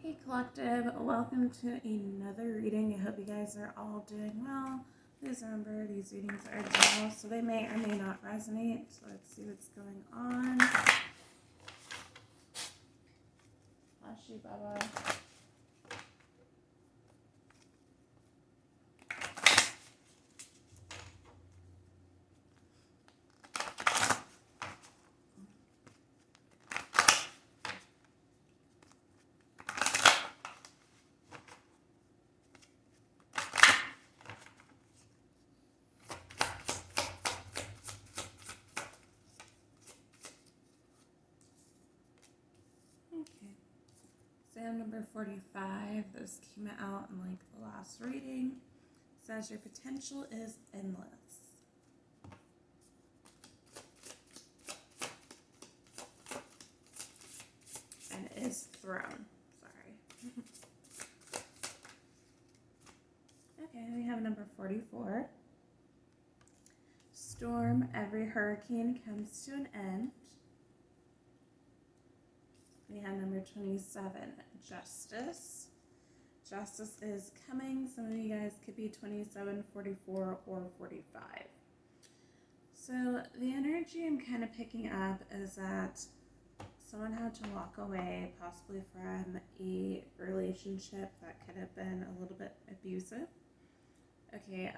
Hey Collective, welcome to another reading. I hope you guys are all doing well. Please remember these readings are general, so they may or may not resonate. So let's see what's going on. Bless you, Baba. Okay. Exam number 45. This came out in like the last reading. It says your potential is endless. And is thrown. Sorry. Okay, we have number 44. Storm, every hurricane comes to an end. We have number 27, Justice. Justice is coming. Some of you guys could be 27, 44, or 45. So the energy I'm kind of picking up is that someone had to walk away possibly from a relationship that could have been a little bit abusive. Okay,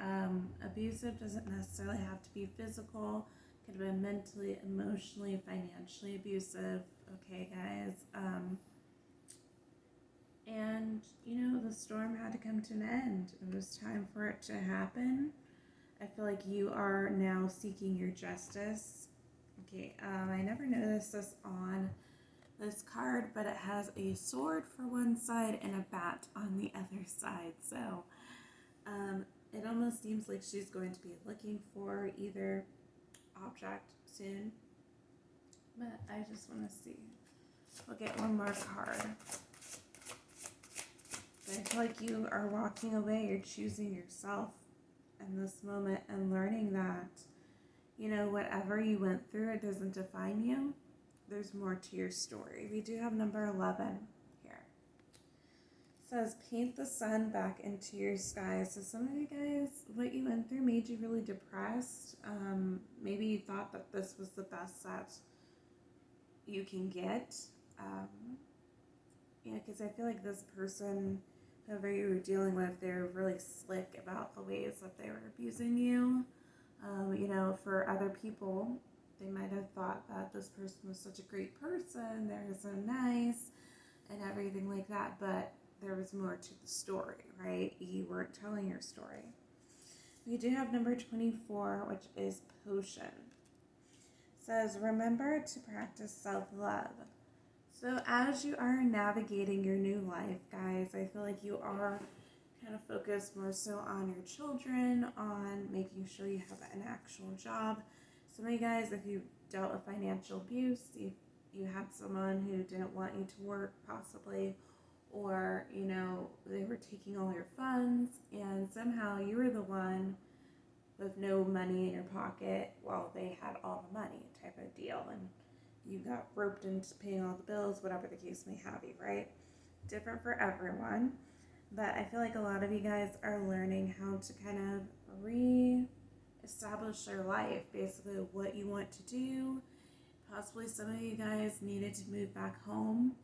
abusive doesn't necessarily have to be physical. Could have been mentally, emotionally, financially abusive. Okay, guys. And, the storm had to come to an end. It was time for it to happen. I feel like you are now seeking your justice. Okay, I never noticed this on this card, but it has a sword for one side and a bat on the other side. So, it almost seems like she's going to be looking for either object soon. But I just want to see. We'll get one more card. I feel like you are walking away. You're choosing yourself in this moment and learning that, whatever you went through, it doesn't define you. There's more to your story. We do have number 11 here. It says, paint the sun back into your sky. So some of you guys, what you went through made you really depressed. Maybe you thought that this was the best that you can get. Because I feel like this person, whoever you were dealing with, they're really slick about the ways that they were abusing you. For other people, they might have thought that this person was such a great person, they're so nice, and everything like that, but there was more to the story, right? You weren't telling your story. We do have number 24, which is potion. It says, remember to practice self-love. So as you are navigating your new life, guys, I feel like you are kind of focused more so on your children, on making sure you have an actual job. Some of you guys, if you dealt with financial abuse, you had someone who didn't want you to work possibly, or, they were taking all your funds, and somehow you were the one with no money in your pocket while they had all the money type of deal. And you got roped into paying all the bills, whatever the case may have you, right? Different for everyone. But I feel like a lot of you guys are learning how to kind of re-establish your life, basically what you want to do. Possibly some of you guys needed to move back home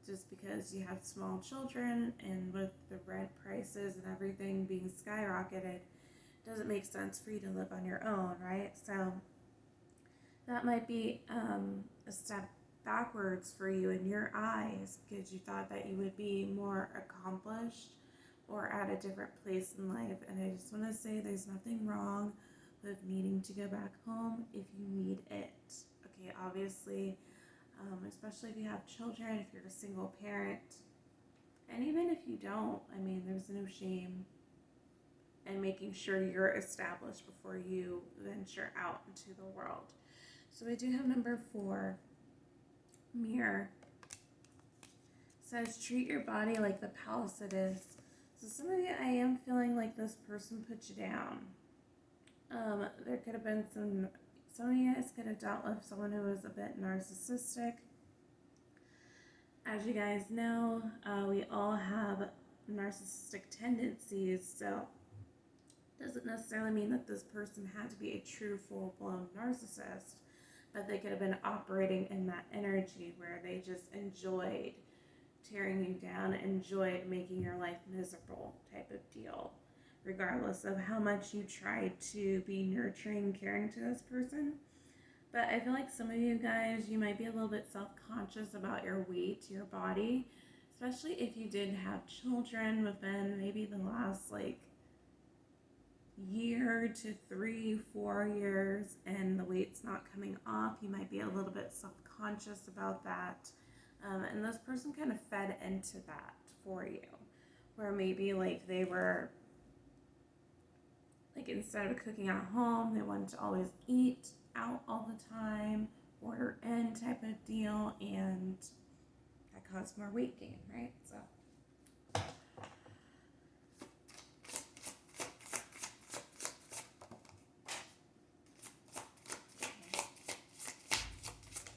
just because you have small children, and with the rent prices and everything being skyrocketed, it doesn't make sense for you to live on your own, right? So that might be a step backwards for you in your eyes because you thought that you would be more accomplished or at a different place in life. And I just want to say there's nothing wrong with needing to go back home if you need it. Okay, obviously, especially if you have children, if you're a single parent, and even if you don't, there's no shame in making sure you're established before you venture out into the world. So we do have number 4, mirror. It says, treat your body like the palace it is. So some of you, I am feeling like this person put you down. There could have been some of you guys could have dealt with someone who was a bit narcissistic. as you guys know, we all have narcissistic tendencies, so doesn't necessarily mean that this person had to be a true full-blown narcissist, but they could have been operating in that energy where they just enjoyed tearing you down, enjoyed making your life miserable type of deal, regardless of how much you tried to be nurturing, caring to this person. But I feel like some of you guys, you might be a little bit self-conscious about your weight, your body, especially if you did have children within maybe the last year to 3, 4 years and the weight's not coming off. You might be a little bit self-conscious about that. And this person kind of fed into that for you, where maybe they were instead of cooking at home, they wanted to always eat out all the time, order in type of deal, and that caused more weight gain, right? So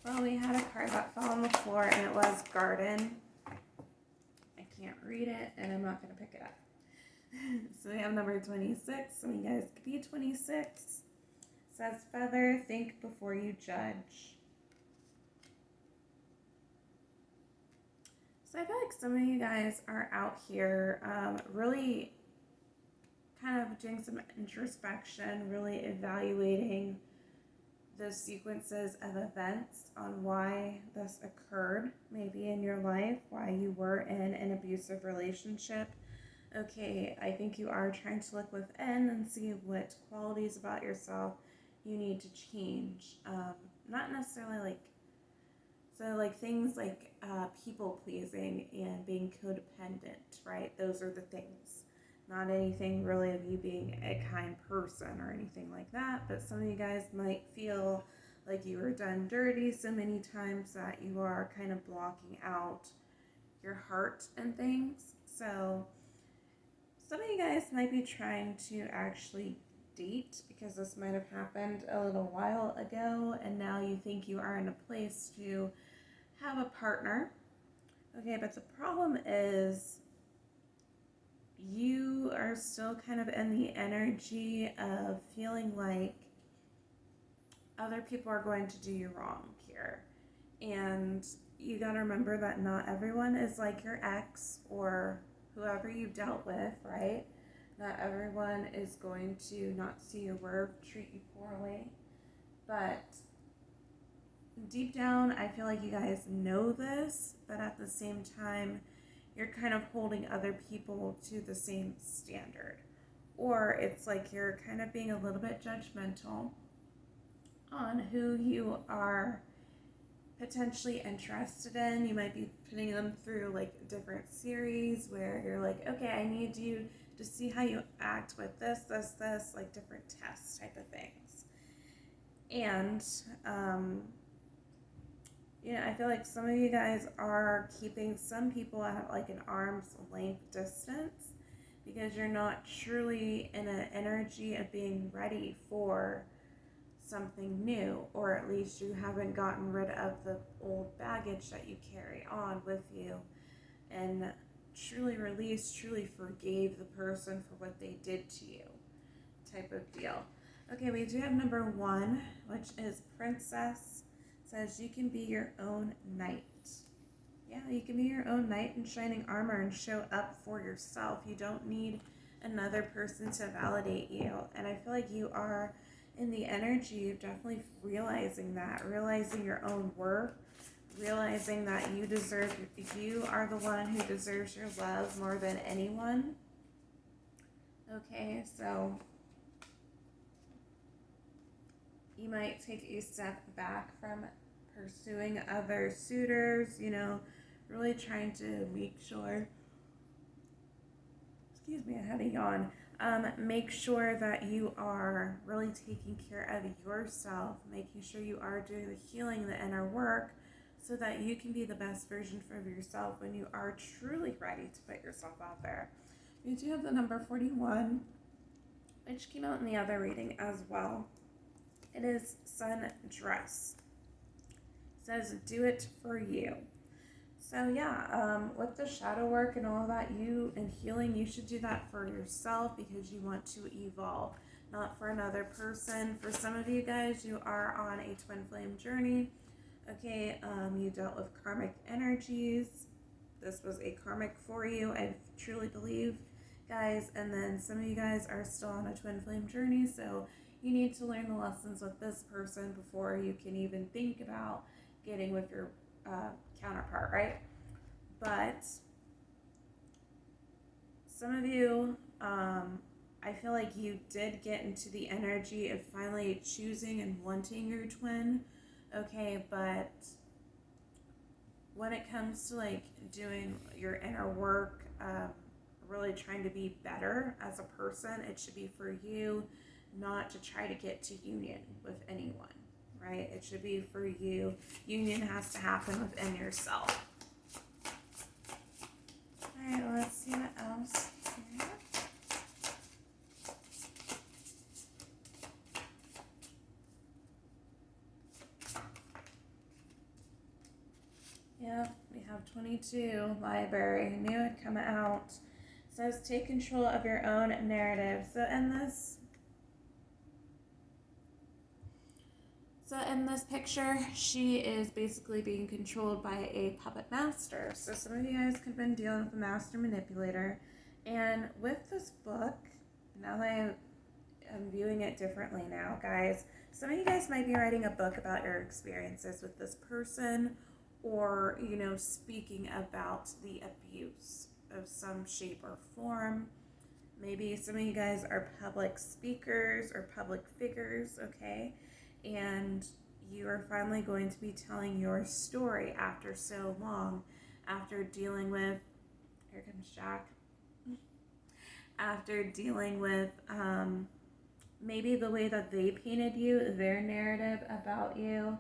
well, we had a card that fell on the floor and it was garden. I can't read it and I'm not going to pick it up. So we have number 26. Some of you guys could be 26. It says feather, think before you judge. So I feel like some of you guys are out here really kind of doing some introspection, really evaluating the sequences of events on why this occurred, maybe in your life, why you were in an abusive relationship. Okay, I think you are trying to look within and see what qualities about yourself you need to change. Not necessarily things like people pleasing and being codependent, right? Those are the things. Not anything really of you being a kind person or anything like that, but some of you guys might feel like you were done dirty so many times that you are kind of blocking out your heart and things. So some of you guys might be trying to actually date because this might have happened a little while ago and now you think you are in a place to have a partner. Okay, but the problem is you are still kind of in the energy of feeling like other people are going to do you wrong here. And you got to remember that not everyone is like your ex or whoever you've dealt with, right? Not everyone is going to not see your worth, treat you poorly. But deep down, I feel like you guys know this, but at the same time, you're kind of holding other people to the same standard. Or it's like you're kind of being a little bit judgmental on who you are potentially interested in. You might be putting them through different series where you're like, okay, I need you to see how you act with this, different tests type of things. And, I feel like some of you guys are keeping some people at an arm's length distance because you're not truly in an energy of being ready for something new, or at least you haven't gotten rid of the old baggage that you carry on with you and truly released, truly forgave the person for what they did to you type of deal. Okay, we do have number 1, which is Princess. It says you can be your own knight. Yeah, you can be your own knight in shining armor and show up for yourself. You don't need another person to validate you. And I feel like you are in the energy of definitely realizing your own worth, realizing that you are the one who deserves your love more than anyone. Okay, so you might take a step back from pursuing other suitors, really trying to make sure, excuse me, I had a yawn. Make sure that you are really taking care of yourself, making sure you are doing the healing, the inner work, so that you can be the best version of yourself when you are truly ready to put yourself out there. We do have the number 41, which came out in the other reading as well. It is Sundress. It says, do it for you. So yeah, with the shadow work and all of that, you and healing, you should do that for yourself because you want to evolve, not for another person. For some of you guys, you are on a twin flame journey. Okay, you dealt with karmic energies. This was a karmic for you, I truly believe, guys. And then some of you guys are still on a twin flame journey, so you need to learn the lessons with this person before you can even think about getting with your counterpart, right? But some of you, I feel like you did get into the energy of finally choosing and wanting your twin, okay? But when it comes to like doing your inner work, really trying to be better as a person, it should be for you, not to try to get to union with anyone, right? It should be for you. Union has to happen within yourself. All right, let's see what else here. Yep, we have 22, library, knew it'd come out. It says take control of your own narrative. So in this picture, she is basically being controlled by a puppet master. So some of you guys could have been dealing with a master manipulator. And with this book, now that I'm viewing it differently now, guys, some of you guys might be writing a book about your experiences with this person, or, you know, speaking about the abuse of some shape or form. Maybe some of you guys are public speakers or public figures, okay? And you are finally going to be telling your story after so long, after dealing with, here comes Jack, after dealing with maybe the way that they painted you, their narrative about you.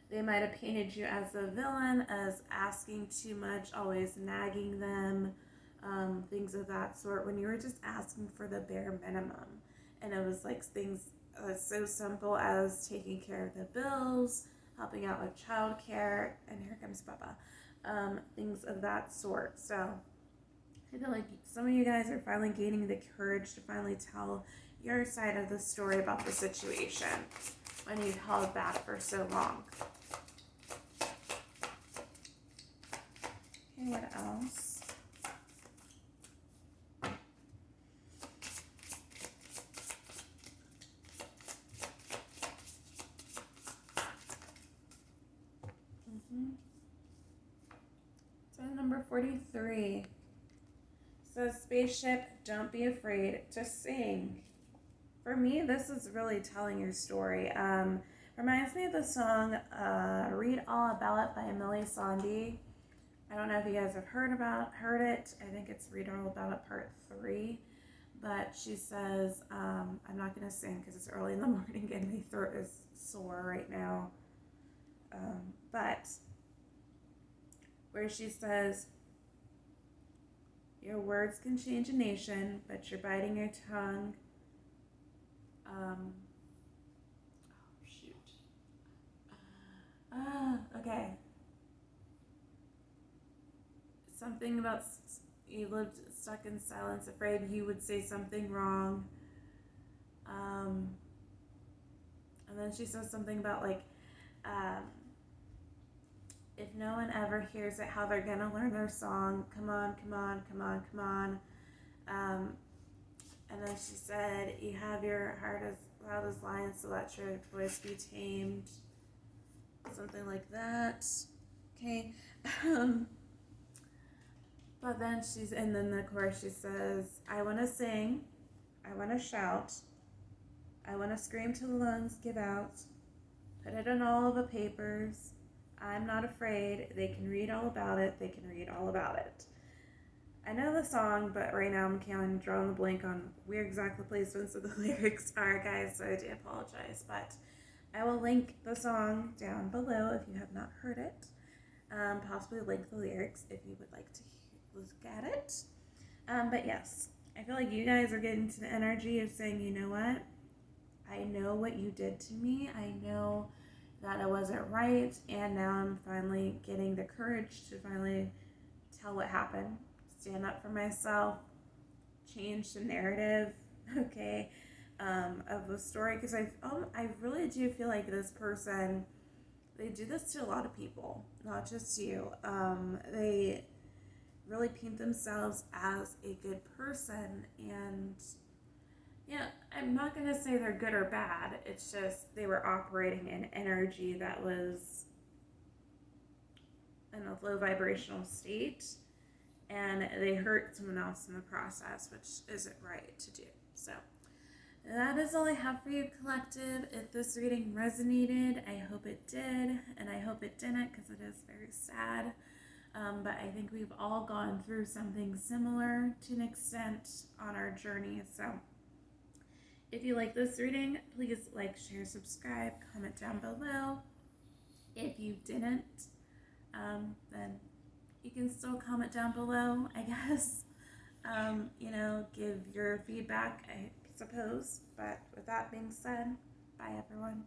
They might have painted you as a villain, as asking too much, always nagging them, things of that sort, when you were just asking for the bare minimum. And it was like things so simple as taking care of the bills, helping out with childcare, and here comes Papa, things of that sort. So I feel like some of you guys are finally gaining the courage to finally tell your side of the story about the situation when you've held back for so long. Okay, what else? So number 43 says, spaceship, don't be afraid to sing. For me, this is really telling your story. Reminds me of the song Read All About It by Millie Sondy. I don't know if you guys have heard it. I think it's Read All About It Part 3. But she says, I'm not going to sing because it's early in the morning and my throat is sore right now. But where she says, your words can change a nation, but you're biting your tongue. Okay. Something about you lived stuck in silence, afraid you would say something wrong. And then she says something about like, if no one ever hears it, how they're gonna learn their song. Come on, come on, come on, come on. And then she said, you have your heart as loud as lions, so let your voice be tamed. Something like that. Okay. But then and then the chorus she says, I want to sing, I want to shout, I want to scream till the lungs give out, put it on all of the papers, I'm not afraid, they can read all about it, they can read all about it. I know the song, but right now I'm kind of drawing the blank on where exactly the placements of the lyrics are, guys, so I do apologize, but I will link the song down below if you have not heard it. Possibly link the lyrics if you would like to look at it. But yes, I feel like you guys are getting to the energy of saying, you know what? I know what you did to me. I know that it wasn't right, and now I'm finally getting the courage to finally tell what happened, stand up for myself, change the narrative, okay, of the story, because I really do feel like this person, they do this to a lot of people, not just you. They really paint themselves as a good person, and yeah, I'm not going to say they're good or bad. It's just they were operating in energy that was in a low vibrational state, and they hurt someone else in the process, which isn't right to do. So that is all I have for you, collective. If this reading resonated, I hope it did, and I hope it didn't, because it is very sad. But I think we've all gone through something similar to an extent on our journey. So if you like this reading, please like, share, subscribe, comment down below. If you didn't, then you can still comment down below, I guess. Give your feedback, I suppose. But with that being said, bye everyone.